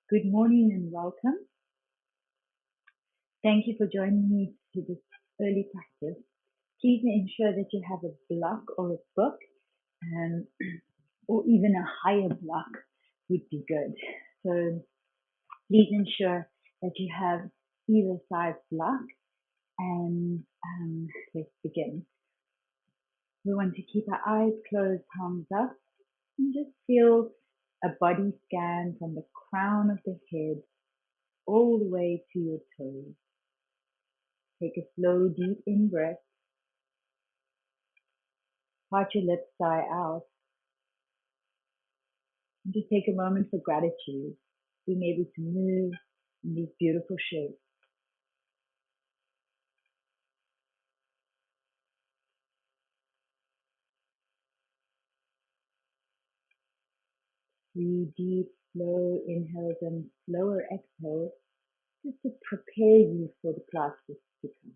Good morning and welcome. Thank you for joining me to this early practice. Please ensure that you have a block or a book, or even a higher block would be good. So please ensure that you have either side block, and let's begin. We want to keep our eyes closed, palms up, and just feel a body scan from the crown of the head all the way to your toes. Take a slow, deep in-breath. Part your lips, sigh out. And just take a moment for gratitude, being able to move in these beautiful shapes. Three deep, slow inhales and slower exhales, just to prepare you for the practice to come.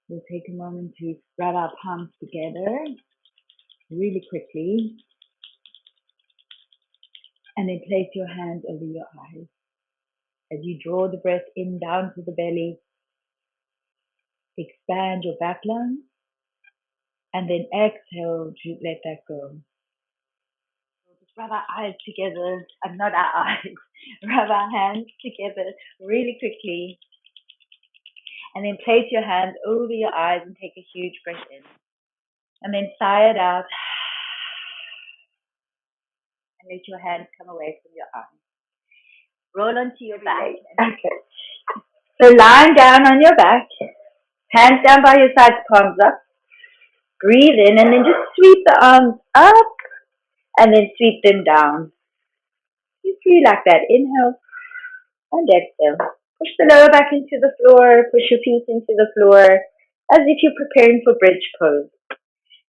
We'll take a moment to rub our palms together really quickly, and then place your hands over your eyes. As you draw the breath in down to the belly, expand your back lungs, and then exhale to let that go. We'll just rub our eyes together, not our eyes, rub our hands together really quickly, and then place your hands over your eyes and take a huge breath in. And then sigh it out, and let your hands come away from your eyes. Roll onto your back. Okay. So lying down on your back, hands down by your sides, palms up. Breathe in, and then just sweep the arms up, and then sweep them down. You feel like that. Inhale and exhale. Push the lower back into the floor, push your feet into the floor, as if you're preparing for bridge pose.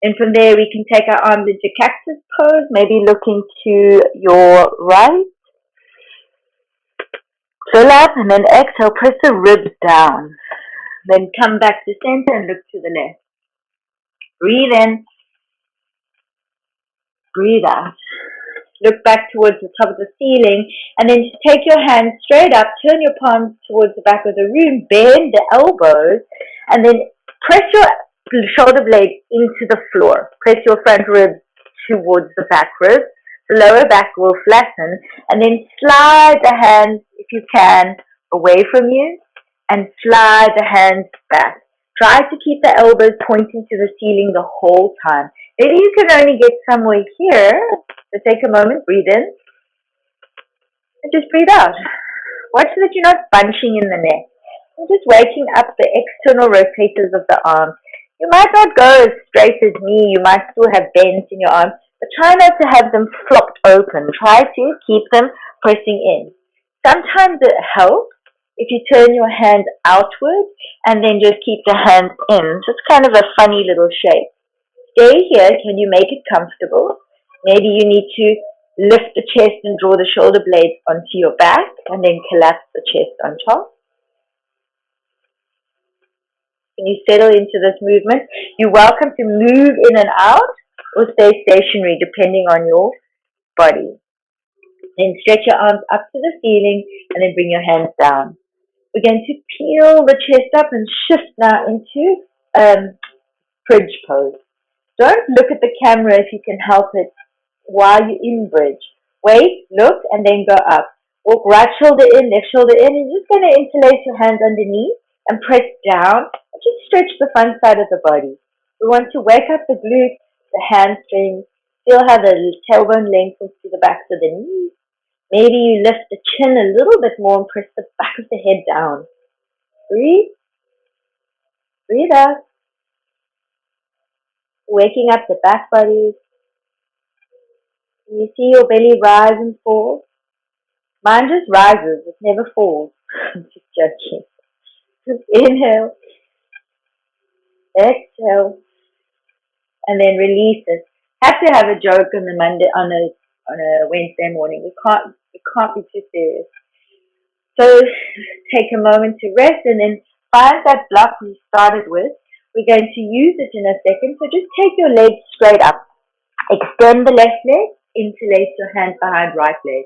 And from there, we can take our arms into cactus pose, maybe looking to your right. Fill up, and then exhale, press the ribs down. Then come back to center and look to the left. Breathe in, breathe out. Look back towards the top of the ceiling, and then just take your hands straight up, turn your palms towards the back of the room, bend the elbows, and then press your shoulder blades into the floor. Press your front ribs towards the back ribs. The lower back will flatten, and then slide the hands, if you can, away from you, and slide the hands back. Try to keep the elbows pointing to the ceiling the whole time. Maybe you can only get somewhere here. So take a moment, breathe in, and just breathe out. Watch that you're not bunching in the neck. You're just waking up the external rotators of the arms. You might not go as straight as me. You might still have bends in your arms, but try not to have them flopped open. Try to keep them pressing in. Sometimes it helps if you turn your hands outward and then just keep the hands in. Just kind of a funny little shape. Stay here. Can you make it comfortable? Maybe you need to lift the chest and draw the shoulder blades onto your back and then collapse the chest on top. Can you settle into this movement? You're welcome to move in and out or stay stationary depending on your body. Then stretch your arms up to the ceiling and then bring your hands down. We're going to peel the chest up and shift now into bridge pose. Don't look at the camera if you can help it while you're in bridge. Wait, look, and then go up. Walk right shoulder in, left shoulder in, and you're just going to interlace your hands underneath and press down. And just stretch the front side of the body. We want to wake up the glutes, the hamstrings, feel how the tailbone lengthens to the backs of the knees. Maybe you lift the chin a little bit more and press the back of the head down. Breathe. Breathe out. Waking up the back body. You see your belly rise and fall. Mine just rises. It never falls. I'm just joking. Just inhale. Exhale. And then release it. Have to have a joke on the Monday, on a Wednesday morning. We can't be too serious. So take a moment to rest and then find that block we started with. We're going to use it in a second. So just take your legs straight up. Extend the left leg. Interlace your hands behind right leg.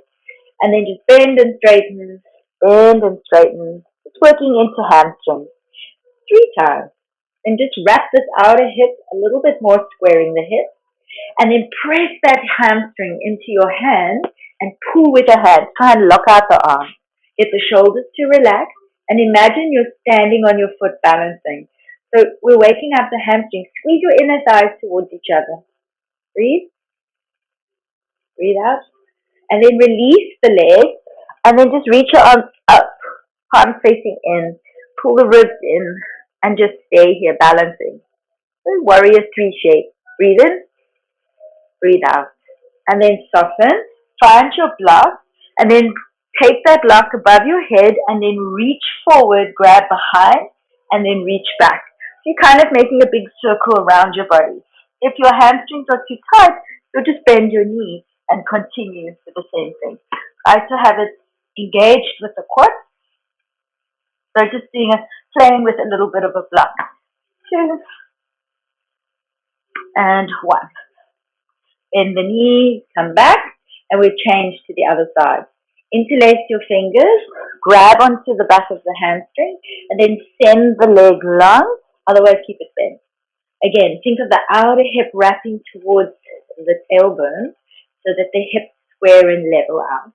And then just bend and straighten, bend and straighten. It's working into hamstrings. 3 times. And just wrap this outer hip a little bit more, squaring the hip. And then press that hamstring into your hand and pull with the hand. Try and lock out the arm. Get the shoulders to relax. And imagine you're standing on your foot balancing. So we're waking up the hamstring. Squeeze your inner thighs towards each other. Breathe. Breathe out. And then release the leg. And then just reach your arms up. Palms facing in. Pull the ribs in. And just stay here balancing. So warrior 3 shape. Breathe in. Breathe out. And then soften. Find your block. And then take that block above your head. And then reach forward. Grab behind. And then reach back. So you're kind of making a big circle around your body. If your hamstrings are too tight, you'll just bend your knee and continue with the same thing. Try to have it engaged with the quad. So just playing with a little bit of a block. 2 and 1. Bend the knee, come back, and we change to the other side. Interlace your fingers, grab onto the back of the hamstring, and then send the leg long, otherwise keep it bent. Again, think of the outer hip wrapping towards the tailbone so that the hips square and level out.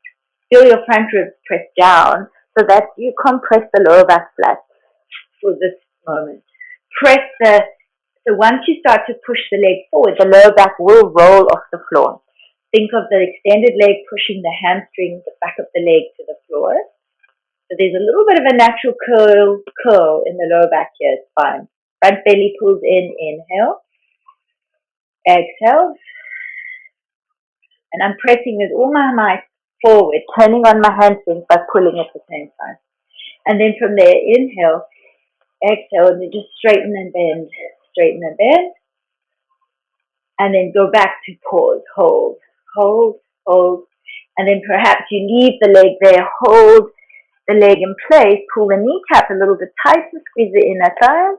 Feel your front ribs press down so that you compress the lower back flat for this moment. So once you start to push the leg forward, the lower back will roll off the floor. Think of the extended leg pushing the hamstring, the back of the leg to the floor. So there's a little bit of a natural curl in the lower back here. It's fine. Front belly pulls in, inhale. Exhale. And I'm pressing with all my might forward, turning on my hamstrings by pulling at the same time. And then from there, inhale, exhale, and then just straighten and bend, straighten and bend. And then go back to pause, hold, hold, hold. And then perhaps you leave the leg there, hold the leg in place, pull the kneecap a little bit tighter, squeeze the inner thighs.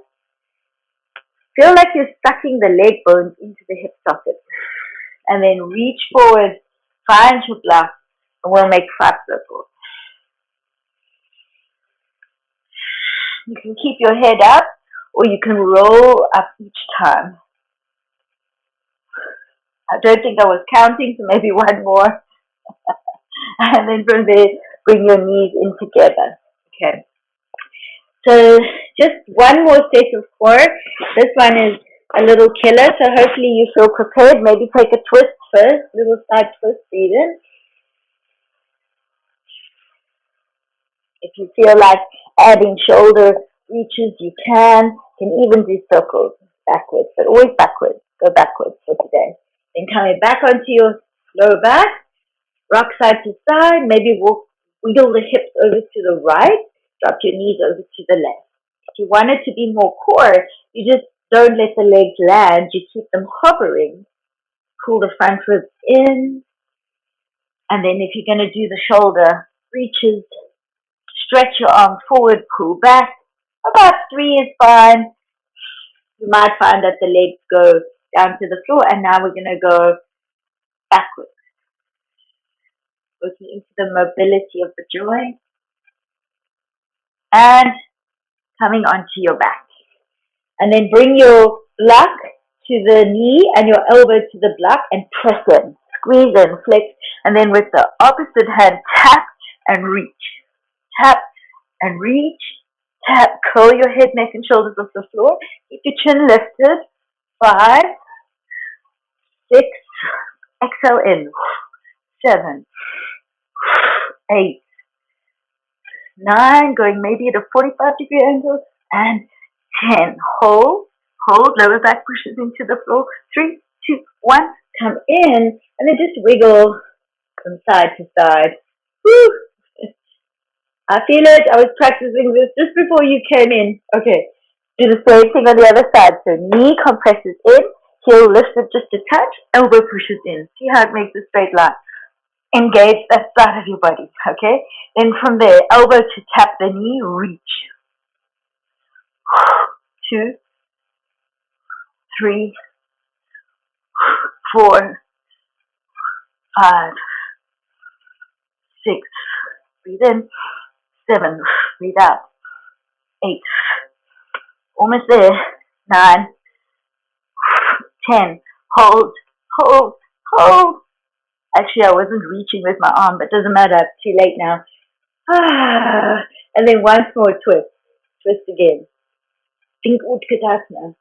Feel like you're sucking the leg bones into the hip socket. And then reach forward, find your block, and we'll make 5 circles. You can keep your head up, or you can roll up each time. I don't think I was counting, so maybe one more. And then from there, bring your knees in together. Okay. So just one more set of 4. This one is a little killer, so hopefully you feel prepared. Maybe take a twist first, little side twist, breathe in. If you feel like adding shoulder reaches, you can even do circles backwards, but always backwards. Go backwards for today. Then coming back onto your lower back, rock side to side, maybe wiggle the hips over to the right, drop your knees over to the left. If you want it to be more core, you just don't let the legs land, you keep them hovering. Pull the front ribs in, and then if you're going to do the shoulder reaches, stretch your arm forward, pull back. About 3 is fine. You might find that the legs go down to the floor, and now we're going to go backwards. Working into the mobility of the joint. And coming onto your back. And then bring your block to the knee and your elbow to the block and press in. Squeeze in, flex. And then with the opposite hand, tap and reach. Tap and reach. Tap. Curl your head, neck, and shoulders off the floor. Keep your chin lifted. 5, 6. Exhale in. 7, 8, 9. Going maybe at a 45-degree angle. And 10. Hold. Hold. Lower back pushes into the floor. 3, 2, 1. Come in. And then just wiggle from side to side. Woo! I feel it. I was practicing this just before you came in. Okay. Do the same thing on the other side. So knee compresses in. Heel lifted just a touch. Elbow pushes in. See how it makes a straight line. Engage that side of your body. Okay. Then from there, elbow to tap the knee. Reach. 2, 3, 4, 5, 6, breathe in, 7, breathe out, 8, almost there, 9, 10, hold, hold, hold. Actually, I wasn't reaching with my arm, but doesn't matter, it's too late now. And then once more, twist again. Think Utkatasana.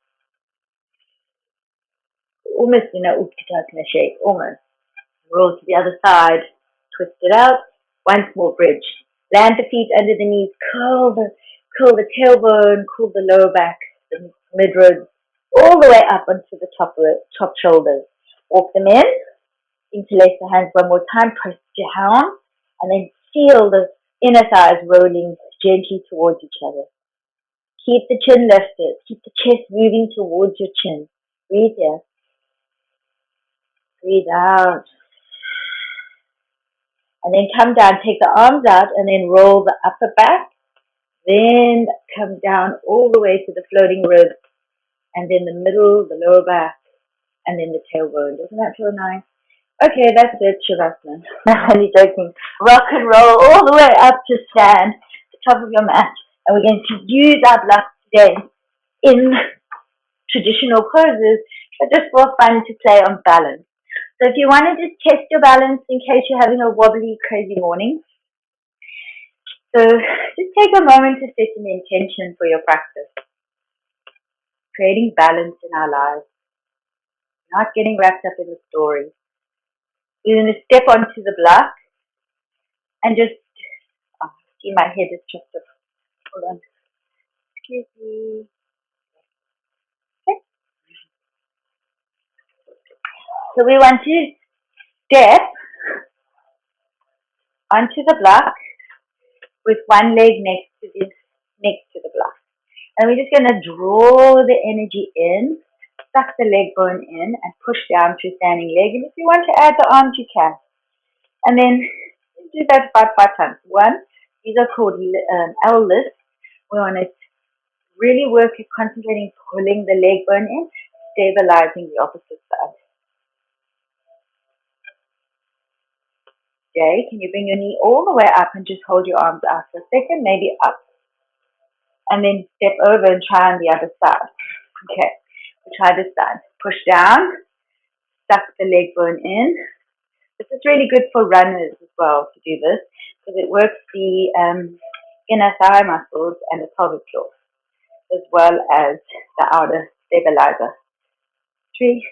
Almost in a Utkatasana shape, almost. Roll to the other side, twist it out. Once more, bridge. Land the feet under the knees, curl the tailbone, curl the lower back, the mid-ribs, all the way up onto the top shoulders. Walk them in, interlace the hands one more time, press down, and then feel the inner thighs rolling gently towards each other. Keep the chin lifted, keep the chest moving towards your chin. Breathe in, breathe out. And then come down, take the arms out, and then roll the upper back. Then come down all the way to the floating ribs, and then the middle, the lower back, and then the tailbone. Doesn't that feel nice? Okay, that's it, Shavasana. I'm only joking. Rock and roll all the way up to stand, the top of your mat. And we're going to use our blocks today in traditional poses, but just for fun to play on balance. So if you want to just test your balance in case you're having a wobbly, crazy morning, so just take a moment to set an intention for your practice. Creating balance in our lives, not getting wrapped up in the story. We're going to step onto the block and just, see my head is just, hold on, excuse me. Okay. So we want to step onto the block with one leg next to the block. And we're just going to draw the energy in, suck the leg bone in, and push down through standing leg. And if you want to add the arms, you can. And then do that about 5 times. 1, these are called L lifts. We want to really work at concentrating, pulling the leg bone in, stabilizing the opposite side. Okay, can you bring your knee all the way up and just hold your arms out for a second, maybe up. And then step over and try on the other side. Okay, we'll try this side. Push down, suck the leg bone in. This is really good for runners as well to do this because it works the inner thigh muscles and the pelvic floor as well as the outer stabilizer. 3.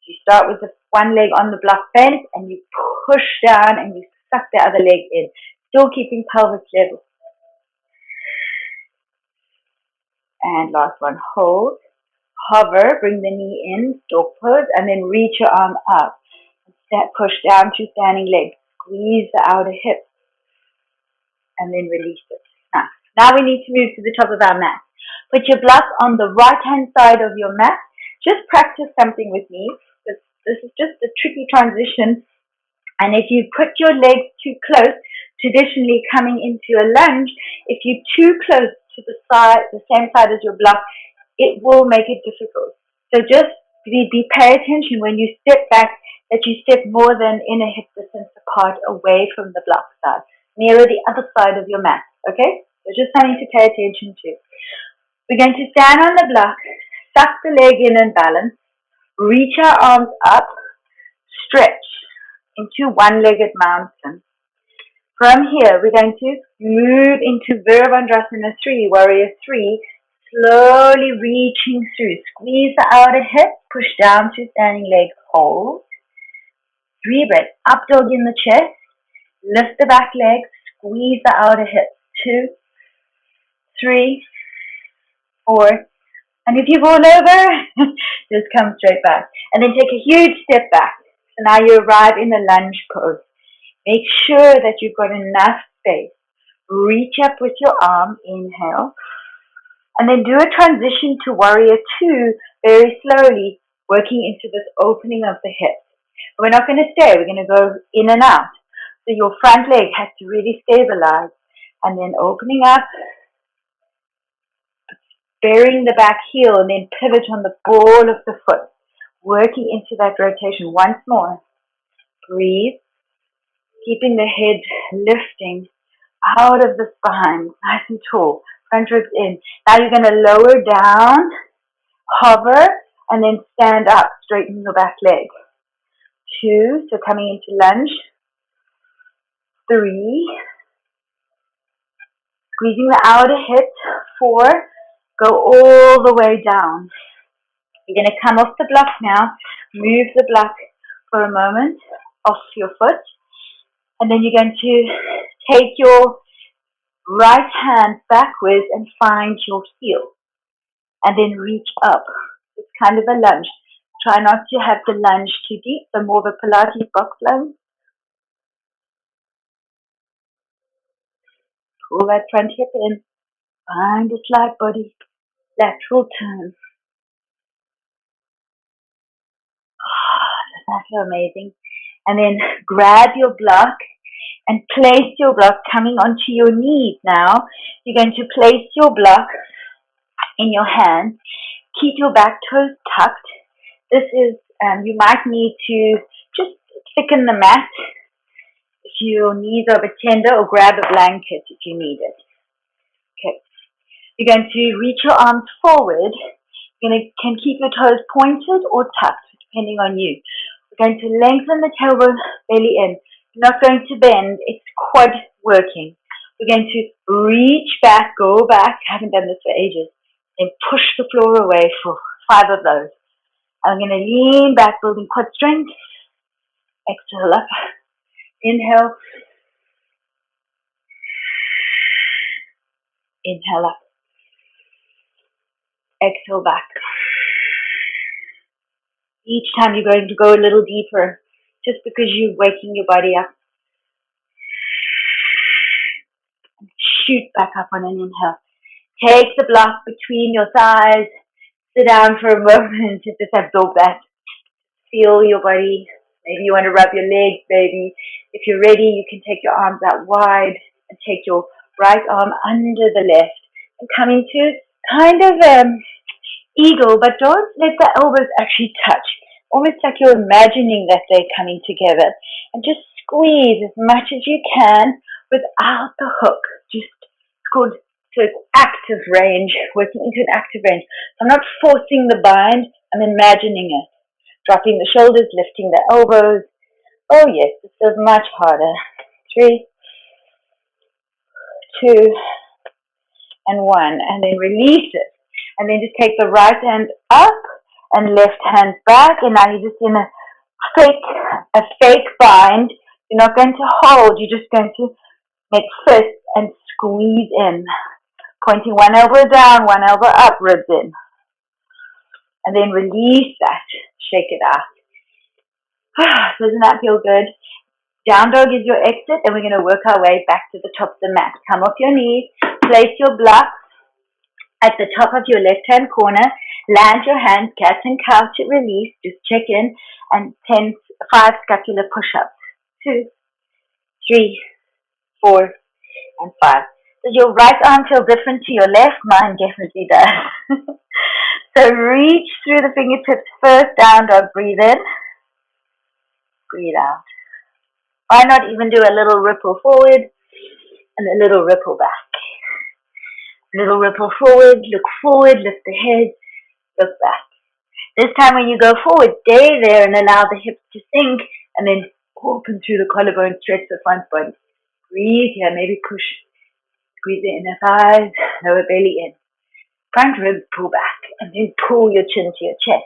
You start with the one leg on the block bent and you push down and you suck the other leg in, still keeping pelvis level. And last one, hold, hover, bring the knee in, stork pose, and then reach your arm up. Push down through standing leg, squeeze the outer hip, and then release it. Now we need to move to the top of our mat. Put your block on the right-hand side of your mat. Just practice something with me. This is just a tricky transition. And if you put your legs too close, traditionally coming into a lunge, if you're too close to the same side as your block, it will make it difficult. So just pay attention when you step back that you step more than in a hip distance apart away from the block side, nearer the other side of your mat. Okay? So just something to pay attention to. We're going to stand on the block, suck the leg in and balance, reach our arms up, stretch into one-legged mountain. From here, we're going to move into Virabhadrasana 3, Warrior 3, slowly reaching through. Squeeze the outer hip, push down through standing leg, hold. 3 breaths, up dog in the chest, lift the back leg, squeeze the outer hip. 2, 3, 4, and if you fall over, just come straight back. And then take a huge step back. So now you arrive in the lunge pose. Make sure that you've got enough space. Reach up with your arm, inhale. And then do a transition to Warrior 2 very slowly, working into this opening of the hips. But we're not going to stay. We're going to go in and out. So your front leg has to really stabilize. And then opening up, burying the back heel, and then pivot on the ball of the foot. Working into that rotation once more. Breathe. Keeping the head lifting out of the spine, nice and tall, front ribs in. Now you're going to lower down, hover, and then stand up, straighten your back leg. 2, so coming into lunge. 3, squeezing the outer hip. 4, go all the way down. You're going to come off the block now, move the block for a moment off your foot, and then you're going to take your right hand backwards and find your heel, and then reach up. It's kind of a lunge. Try not to have the lunge too deep, so more of a Pilates box lunge. Pull that front hip in, find a slight body, lateral turn. Oh, that's so amazing. And then grab your block and place your block coming onto your knees now. You're going to place your block in your hand. Keep your back toes tucked. This is, you might need to just thicken the mat if your knees are a bit tender, or grab a blanket if you need it. Okay. You're going to reach your arms forward. You can keep your toes pointed or tucked, depending on you. We're going to lengthen the tailbone, belly in. You're not going to bend. It's quad working. We're going to reach back, go back. I haven't done this for ages. Then push the floor away for 5 of those. I'm going to lean back, building quad strength. Exhale up. Inhale. Inhale up. Exhale back. Each time you're going to go a little deeper, just because you're waking your body up. And shoot back up on an inhale. Take the block between your thighs. Sit down for a moment to just absorb that. Feel your body. Maybe you want to rub your legs, maybe. If you're ready, you can take your arms out wide and take your right arm under the left and come into kind of eagle, but don't let the elbows actually touch. Almost like you're imagining that they're coming together. And just squeeze as much as you can without the hook. Just, it's called active range, working into an active range. So I'm not forcing the bind, I'm imagining it. Dropping the shoulders, lifting the elbows. Oh yes, this is much harder. 3, 2, and 1. And then release it. And then just take the right hand up and left hand back. And now you're just in a fake bind. You're not going to hold. You're just going to make fists and squeeze in. Pointing one elbow down, one elbow up, ribs in. And then release that. Shake it out. Doesn't that feel good? Down dog is your exit, and we're going to work our way back to the top of the mat. Come off your knees. Place your blocks at the top of your left-hand corner. Land your hands, cat and cow to release. Just check in. And 5 scapular push-ups. 2, 3, 4, and 5. Does your right arm feel different to your left? Mine definitely does. So reach through the fingertips first, down dog, breathe in, breathe out. Why not even do a little ripple forward and a little ripple back. Little ripple forward, look forward, lift the head, look back. This time when you go forward, stay there and allow the hips to sink, and then open through the collarbone, stretch the front body. Breathe here, maybe push. Squeeze the inner thighs, lower belly in. Front ribs pull back, and then pull your chin to your chest.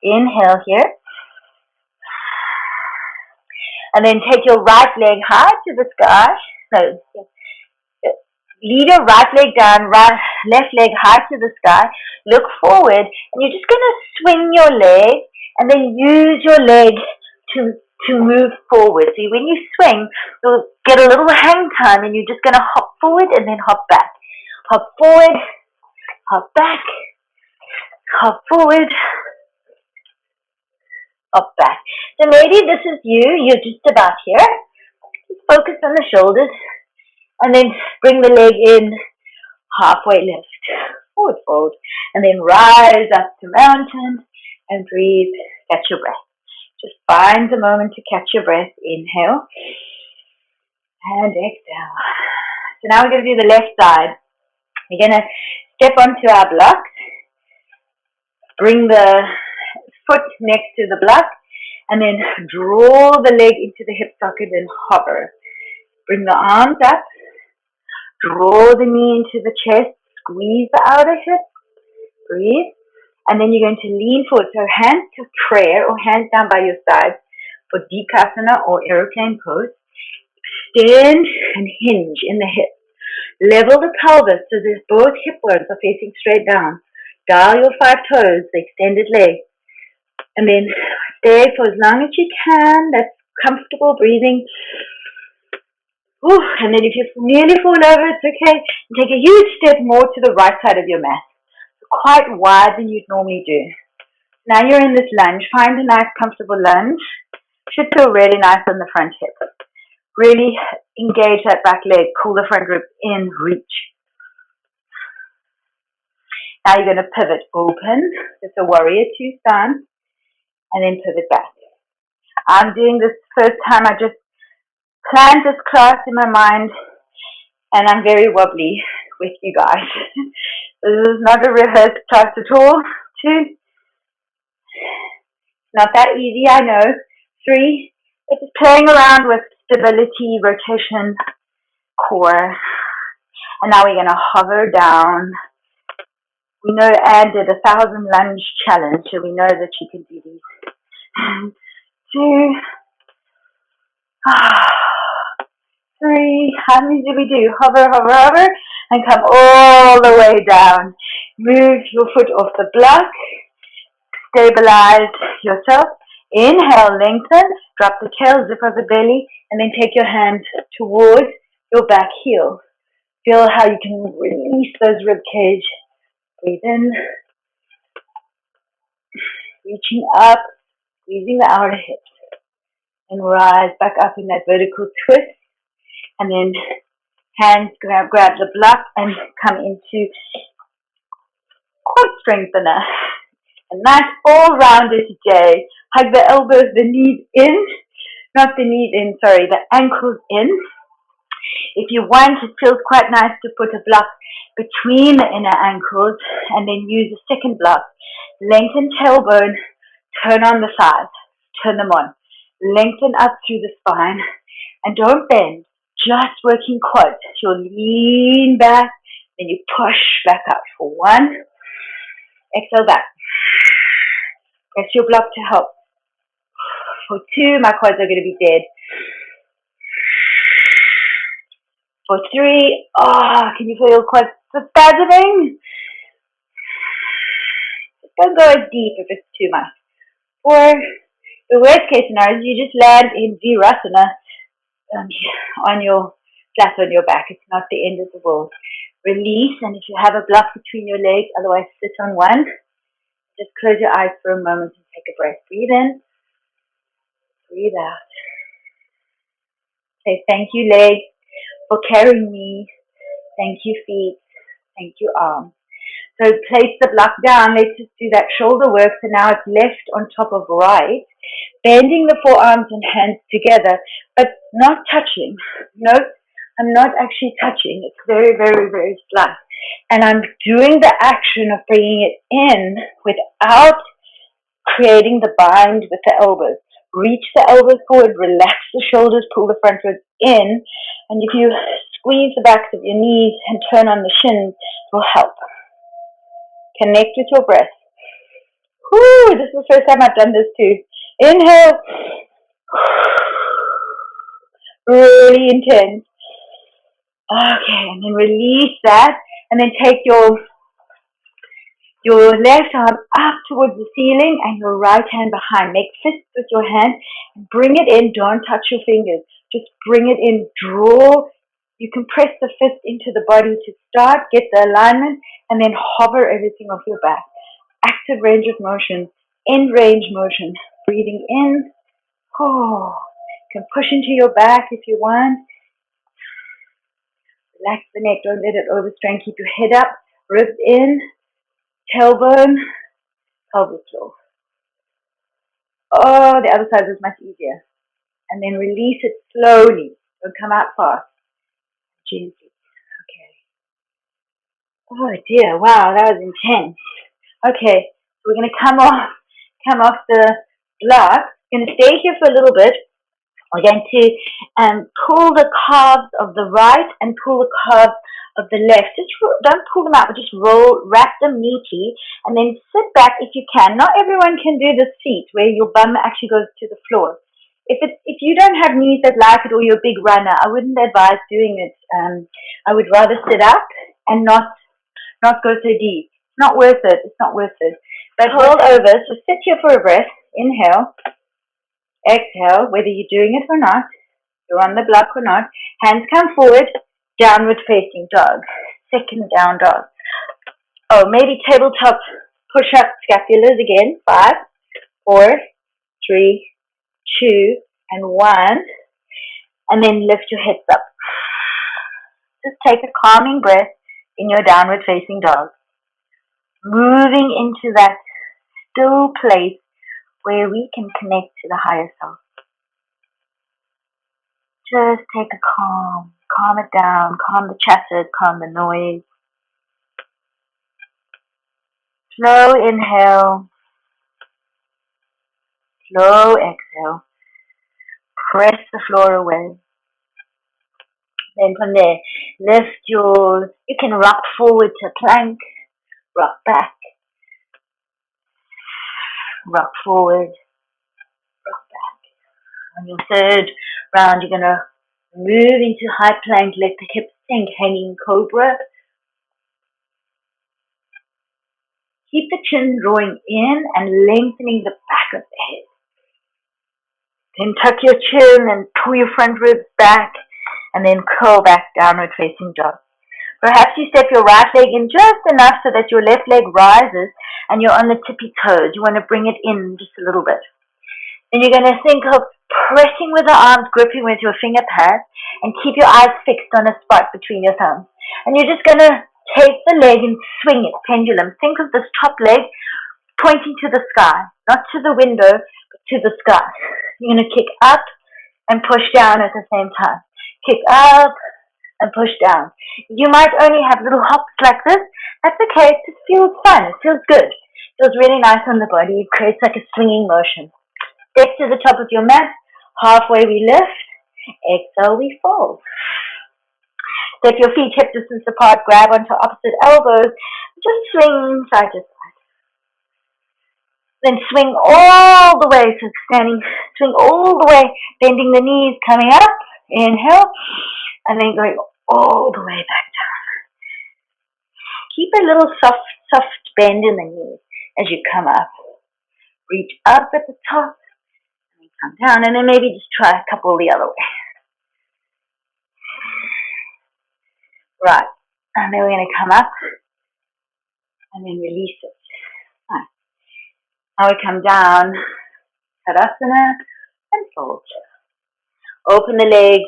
Inhale here. And then take your right leg high to the sky. No, lead your right leg down, left leg high to the sky. Look forward, and you're just going to swing your leg, and then use your leg to move forward. So when you swing, you'll get a little hang time, and you're just going to hop forward and then hop back. Hop forward, hop back, hop forward, hop back. So lady, this is you. You're just about here. Just focus on the shoulders, and then bring the leg in, halfway lift, forward fold, and then rise up to mountain, and breathe, catch your breath. Just find the moment to catch your breath. Inhale. And exhale. So now we're going to do the left side. We're going to step onto our blocks. Bring the foot next to the block. And then draw the leg into the hip socket and hover. Bring the arms up. Draw the knee into the chest. Squeeze the outer hip. Breathe. And then you're going to lean forward. So hands to prayer or hands down by your side for Badakasana or aeroplane pose. Extend and hinge in the hips. Level the pelvis so that both hip bones are facing straight down. Dial your 5 toes, the extended leg. And then stay for as long as you can. That's comfortable breathing. Ooh, and then if you nearly fall over, it's okay. Take a huge step more to the right side of your mat. Quite wide than you'd normally do. Now you're in this lunge. Find a nice comfortable lunge. Should feel really nice on the front hip. Really engage that back leg. Pull the front rib in, reach. Now you're going to pivot open. It's a warrior 2 stance. And then pivot back. I'm doing this first time. I just planned this class in my mind. And I'm very wobbly with you guys. This is not a rehearsed class at all. 2. Not that easy, I know. 3. It's just playing around with stability, rotation, core. And now we're going to hover down. We know Anne did 1,000 lunge challenge, so we know that she can do these. 2. 3. How many did we do? Hover, hover, hover. And come all the way down. Move your foot off the block. Stabilize yourself. Inhale, lengthen. Drop the tail, zip of the belly. And then take your hand towards your back heel. Feel how you can release those rib cage. Breathe in. Reaching up. Squeezing the outer hips. And rise back up in that vertical twist. And then hands grab the block and come into quad strengthener. A nice all-rounded today. Hug the elbows, the knees in. Not the knees in, sorry, the ankles in. If you want, it feels quite nice to put a block between the inner ankles and then use a second block. Lengthen tailbone, turn on the sides, turn them on. Lengthen up through the spine and don't bend, just working quads. You'll lean back, then you push back up for 1. Exhale back. Press your block to help. For 2, my quads are going to be dead. For 3, can you feel your quads spasming? Don't go as deep if it's too much. 4, the worst case scenario is you just land in Virasana on your flat on your back. It's not the end of the world. Release, and if you have a block between your legs, otherwise sit on one. Just close your eyes for a moment and take a breath. Breathe in. Breathe out. Say thank you, legs, for carrying me. Thank you, feet. Thank you, arms. So place the block down. Let's just do that shoulder work. So now it's left on top of right. Bending the forearms and hands together, but not touching. Note, I'm not actually touching. It's very, very, very slight. And I'm doing the action of bringing it in without creating the bind with the elbows. Reach the elbows forward, relax the shoulders, pull the front ribs in. And if you squeeze the backs of your knees and turn on the shins, it will help. Connect with your breath. Whew, this is the first time I've done this too. Inhale. Really intense. Okay, and then release that. And then take your left arm up towards the ceiling and your right hand behind. Make fists with your hand and bring it in. Don't touch your fingers. Just bring it in. Draw. You can press the fist into the body to start, get the alignment, and then hover everything off your back. Active range of motion, end range motion. Breathing in. Oh, you can push into your back if you want. Relax the neck. Don't let it overstrain. Keep your head up. Ribs in. Tailbone. Pelvis floor. Oh, the other side was much easier. And then release it slowly. Don't come out fast. Gently. Okay. Oh dear, wow, that was intense. Okay, so we're going to come off the block. We're going to stay here for a little bit. We're going to pull the calves of the right and pull the calves of the left. Just don't pull them out, but just wrap them neatly, and then sit back if you can. Not everyone can do the seat where your bum actually goes to the floor. If you don't have knees that like it or you're a big runner, I wouldn't advise doing it. I would rather sit up and not go so deep. It's not worth it. It's not worth it. But roll over. So sit here for a breath. Inhale. Exhale, whether you're doing it or not, you're on the block or not. Hands come forward, downward facing dog. Second down dog. Oh, maybe tabletop push-up scapulars again. 5, 4, 3, 2, and 1. And then lift your hips up. Just take a calming breath in your downward facing dog. Moving into that still place where we can connect to the higher self. Just take a calm it down, calm the chatter, calm the noise. Slow inhale, slow exhale. Press the floor away. Then from there, you can rock forward to plank, rock back, rock forward, rock back. On your third round, you're going to move into high plank, let the hips sink, hanging cobra. Keep the chin drawing in and lengthening the back of the head. Then tuck your chin and pull your front ribs back and then curl back downward facing dog. Perhaps you step your right leg in just enough so that your left leg rises and you're on the tippy toes. You want to bring it in just a little bit. Then you're going to think of pressing with the arms, gripping with your finger pads, and keep your eyes fixed on a spot between your thumbs. And you're just going to take the leg and swing it, pendulum. Think of this top leg pointing to the sky, not to the window, but to the sky. You're going to kick up and push down at the same time. Kick up and push down. You might only have little hops like this. That's okay. It just feels fun. It feels good. It feels really nice on the body. It creates like a swinging motion. Step to the top of your mat. Halfway we lift. Exhale, we fold. Step your feet hip distance apart. Grab onto opposite elbows. Just swing side to side. Then swing all the way to standing. Swing all the way, bending the knees, coming up. Inhale. And then going all the way back down. Keep a little soft bend in the knees as you come up. Reach up at the top. And then come down. And then maybe just try a couple the other way. Right. And then we're going to come up. And then release it. Right. Now we come down. Tadasana. And fold. Open the legs.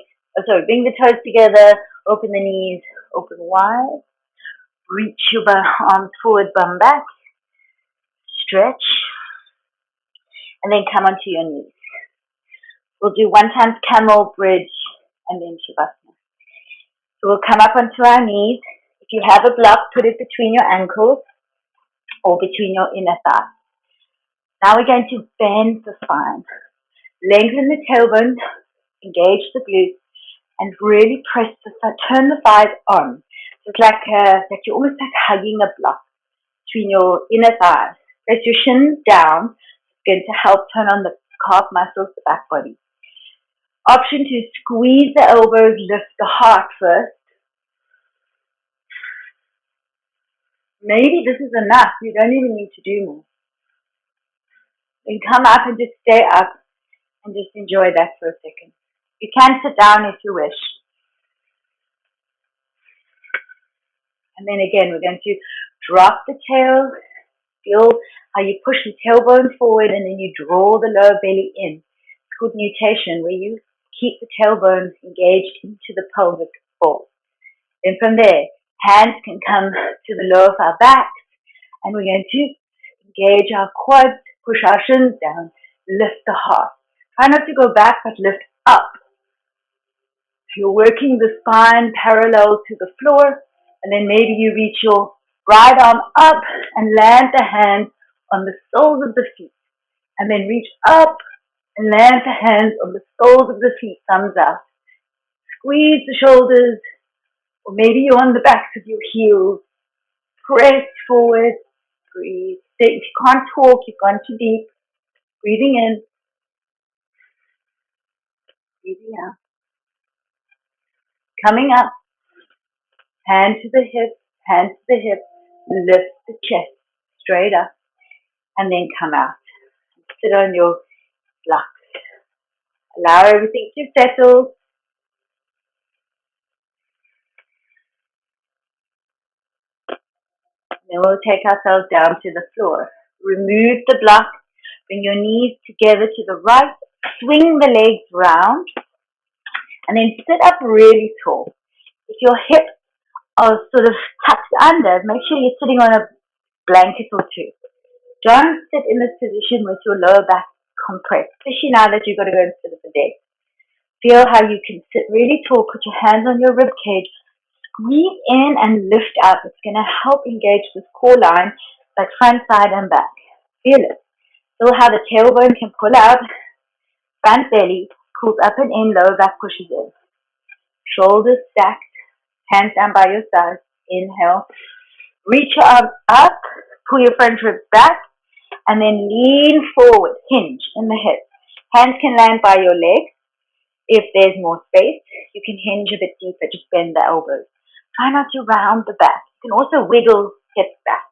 Bring the toes together. Open the knees. Open wide. Reach your arms forward, bum back. Stretch. And then come onto your knees. We'll do 1 times Camel Bridge and then Shavasana. So we'll come up onto our knees. If you have a block, put it between your ankles or between your inner thighs. Now we're going to bend the spine. Lengthen the tailbone, engage the glutes, and really press the side, turn the thighs on. So it's like you're almost like hugging a block between your inner thighs. Press your shins down. It's going to help turn on the calf muscles, the back body. Option to squeeze the elbows, lift the heart first. Maybe this is enough. You don't even need to do more. Then come up and just stay up and just enjoy that for a second. You can sit down if you wish. And then again, we're going to drop the tail. Feel how you push the tailbone forward and then you draw the lower belly in. It's called nutation, where you keep the tailbone engaged into the pelvic ball. Then from there, hands can come to the lower of our backs, and we're going to engage our quads, push our shins down, lift the heart. Try not to go back, but lift up. You're working the spine parallel to the floor, and then maybe you reach your right arm up and land the hands on the soles of the feet, and then reach up and land the hands on the soles of the feet, thumbs up. Squeeze the shoulders, or maybe you're on the backs of your heels. Press forward, breathe. If you can't talk, you've gone too deep. Breathing in, breathing out. Coming up, hand to the hip, lift the chest straight up, and then come out. Sit on your blocks. Allow everything to settle. Then we'll take ourselves down to the floor. Remove the block. Bring your knees together to the right. Swing the legs round. And then sit up really tall. If your hips are sort of tucked under, make sure you're sitting on a blanket or two. Don't sit in this position with your lower back compressed, especially now that you've got to go and sit at the desk. Feel how you can sit really tall. Put your hands on your rib cage. Squeeze in and lift up. It's going to help engage this core line, like front, side, and back. Feel it. Feel how the tailbone can pull out. Front belly pulls up and in. Lower back pushes in. Shoulders stacked. Hands down by your sides. Inhale. Reach your arms up. Pull your front ribs back. And then lean forward. Hinge in the hips. Hands can land by your legs. If there's more space, you can hinge a bit deeper. Just bend the elbows. Try not to round the back. You can also wiggle hips back.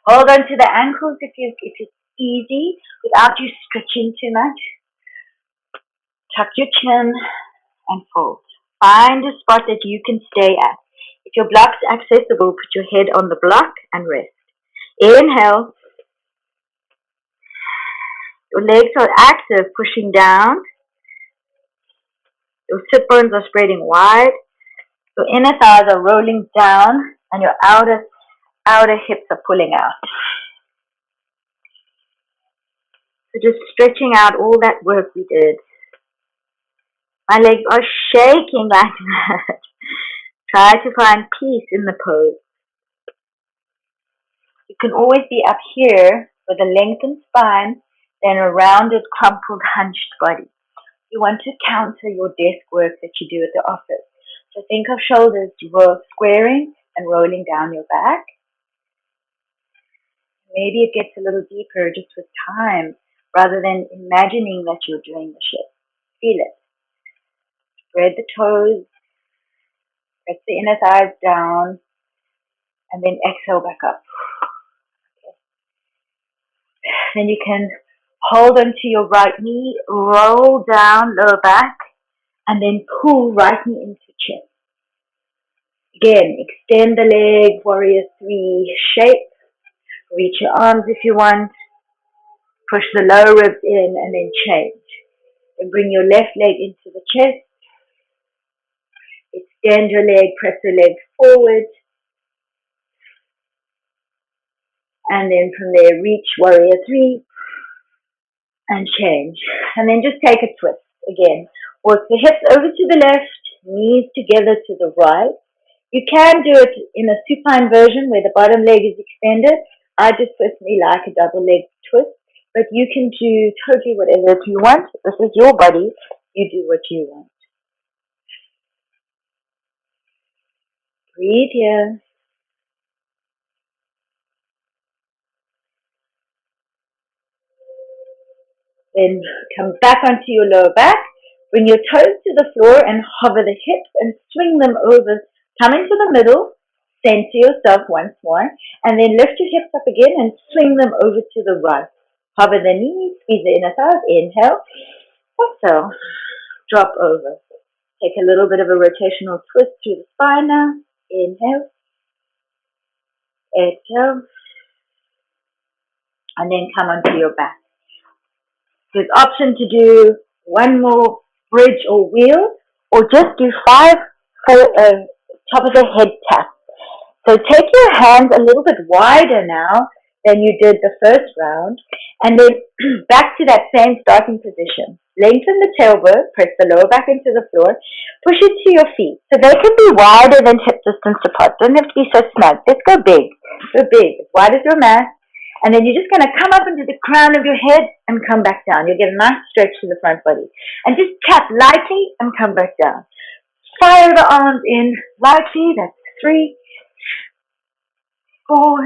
Hold on to the ankles if it's easy without you stretching too much. Tuck your chin and fold. Find a spot that you can stay at. If your block's accessible, put your head on the block and rest. Inhale. Your legs are active, pushing down. Your sit bones are spreading wide. Your inner thighs are rolling down and your outer hips are pulling out. So just stretching out all that work we did. My legs are shaking like that. Try to find peace in the pose. You can always be up here with a lengthened spine than a rounded, crumpled, hunched body. You want to counter your desk work that you do at the office. So think of shoulders squaring and rolling down your back. Maybe it gets a little deeper just with time rather than imagining that you're doing the shift. Feel it. Spread the toes. Press the inner thighs down. And then exhale back up. Okay. Then you can hold onto your right knee, roll down lower back, and then pull right knee into chest. Again, extend the leg, warrior three shape. Reach your arms if you want. Push the lower ribs in and then change. Then bring your left leg into the chest. Extend your leg, press the leg forward. And then from there, reach warrior three and change. And then just take a twist again. Work the hips over to the left, knees together to the right. You can do it in a supine version where the bottom leg is extended. I just personally like a double leg twist, but you can do totally whatever you want. This is your body. You do what you want. Breathe here. Then come back onto your lower back. Bring your toes to the floor and hover the hips and swing them over. Come into the middle. Center yourself once more. And then lift your hips up again and swing them over to the right. Hover the knees. Squeeze the inner thighs. Inhale. Exhale. Drop over. Take a little bit of a rotational twist through the spine now. Inhale. Exhale. And then come onto your back. There's option to do one more bridge or wheel, or just do 5 top of the head tap. So take your hands a little bit wider now than you did the first round. And then back to that same starting position. Lengthen the tailbone, press the lower back into the floor, push it to your feet. So they can be wider than hip distance apart. Don't have to be so snug. Let's go big. Go big, as wide as your mat. And then you're just going to come up into the crown of your head and come back down. You'll get a nice stretch to the front body. And just tap lightly and come back down. Fire the arms in lightly. That's 3, 4,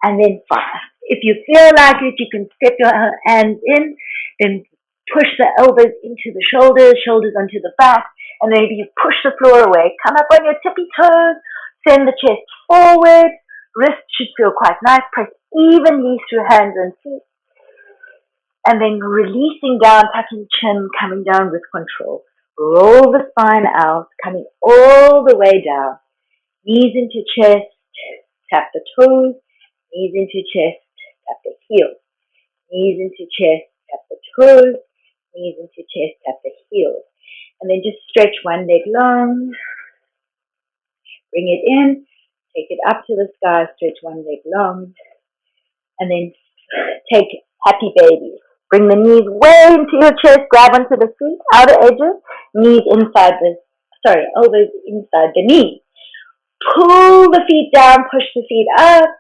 and then 5. If you feel like it, you can step your hands in, then push the elbows into the shoulders, shoulders onto the back, and then you push the floor away. Come up on your tippy toes, send the chest forward, wrists should feel quite nice, press evenly through hands and feet, and then releasing down, tucking chin, coming down with control. Roll the spine out, coming all the way down. Knees into chest, tap the toes, knees into chest, tap the heels. Knees into chest, tap the toes, knees into chest, tap the heels. And then just stretch one leg long, bring it in, take it up to the sky, stretch one leg long, and then take happy baby. Bring the knees way into your chest, grab onto the feet, outer edges, knees inside elbows inside the knees. Pull the feet down, push the feet up,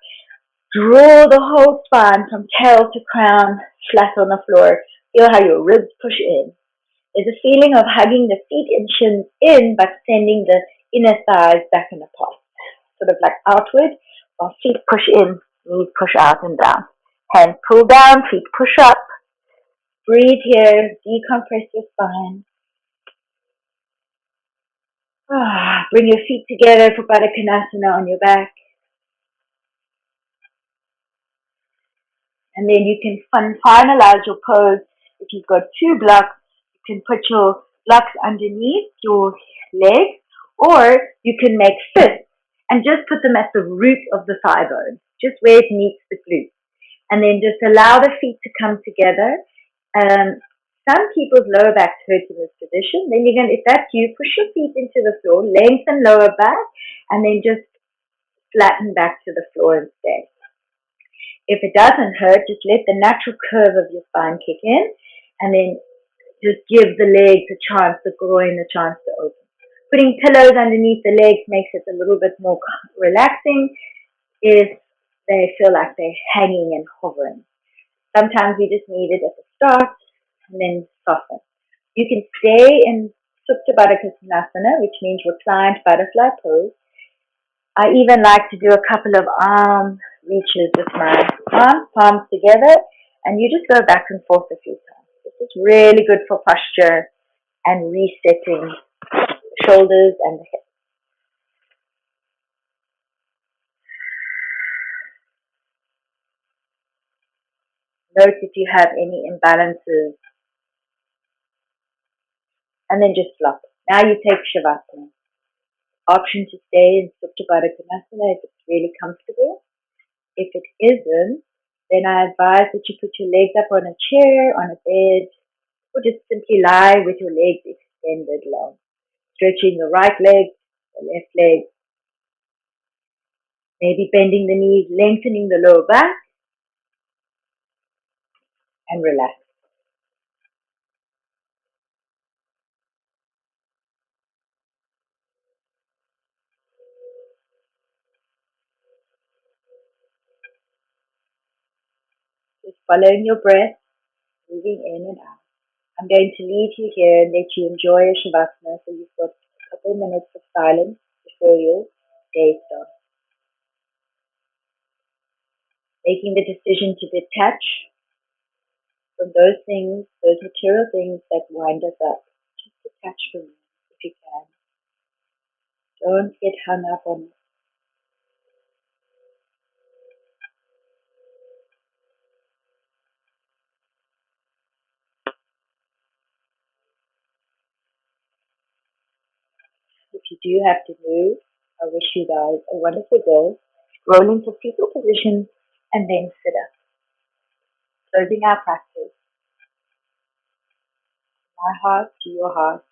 draw the whole spine from tail to crown, flat on the floor. Feel how your ribs push in. There's a feeling of hugging the feet and shins in, but sending the inner thighs back and apart. Sort of like outward, while feet push in, knees push out and down. Hands pull down, feet push up. Breathe here, decompress your spine. Bring your feet together for Badakasana on your back. And then you can finalize your pose. If you've got 2 blocks, you can put your blocks underneath your legs, or you can make fists and just put them at the root of the thigh bone, just where it meets the glute. And then just allow the feet to come together. Some people's lower backs hurt in this position. Then you're going to, if that's you, push your feet into the floor, lengthen lower back, and then just flatten back to the floor and stay. If it doesn't hurt, just let the natural curve of your spine kick in, and then just give the legs a chance, the groin a chance to open. Putting pillows underneath the legs makes it a little bit more relaxing if they feel like they're hanging and hovering. Sometimes we just need it at the start and then soften. You can stay in Supta Badakasana, which means reclined butterfly pose. I even like to do a couple of arm reaches with my arms, palms together, and you just go back and forth a few times. This is really good for posture and resetting the shoulders and the hips. Note if you have any imbalances, and then just flop. Now you take Shavasana. Option to stay in Supta Badakasana if it's really comfortable. If it isn't, then I advise that you put your legs up on a chair, on a bed, or just simply lie with your legs extended long. Stretching the right leg, the left leg, maybe bending the knees, lengthening the lower back, and relax. Just following your breath, moving in and out. I'm going to leave you here and let you enjoy your Shavasana, so you've got a couple minutes of silence before your day starts. Making the decision to detach from those things, those material things that wind us up. Just detach from them if you can. Don't get hung up on it. If you do have to move, I wish you guys a wonderful day. Roll into fetal position and then sit up. Closing our practice. My heart to your heart.